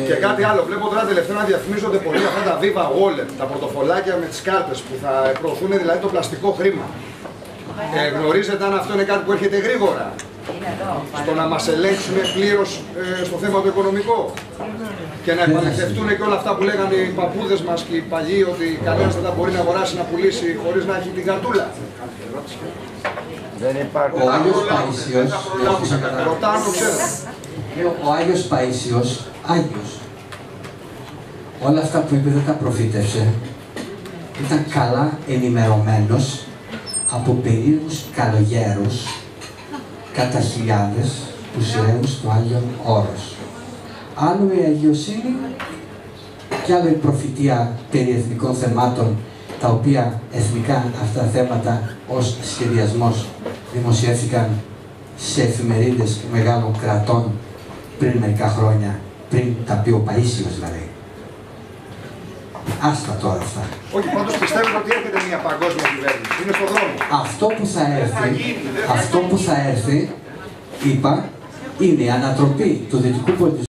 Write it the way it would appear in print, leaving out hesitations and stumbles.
Και κάτι άλλο, βλέπω τώρα τελευταία να διαφημίζονται πολύ αυτά τα Viva Wallet, τα πορτοφολάκια με τις κάρτες που θα προωθούν δηλαδή το πλαστικό χρήμα. Γνωρίζετε αν αυτό είναι κάτι που έρχεται γρήγορα στο να μας ελέγξουν πλήρως στο θέμα το οικονομικό και να επαληθευτούν και όλα αυτά που λέγανε οι παππούδες μας και οι παλιοί ότι κανένας δεν θα μπορεί να αγοράσει να πουλήσει χωρίς να έχει την καρτούλα. Δεν υπάρχει. Ο Άγιος Παΐσιος, ρωτάω, το ξέρω. Ο Άγιος Παΐσιος, Άγιος, όλα αυτά που είπε δεν τα προφήτευσε. Ήταν καλά ενημερωμένος από περίεργους καλογέρους κατά χιλιάδες που σειραίουν στο Άγιον Όρος. Άλλο η αγιοσύνη και άλλο η προφητεία περί εθνικών θεμάτων, τα οποία εθνικά αυτά θέματα ως σχεδιασμός δημοσιεύθηκαν σε εφημερίδες μεγάλων κρατών πριν μερικά χρόνια, πριν τα πει ο Παΐσιος δηλαδή. Άστα τώρα αυτά. Όχι, πάντως πιστεύω ότι έρχεται μια παγκόσμια κυβέρνηση. Είναι στον δρόμο. Αυτό που θα έρθει, είπα, είναι η ανατροπή του δυτικού πολιτισμού.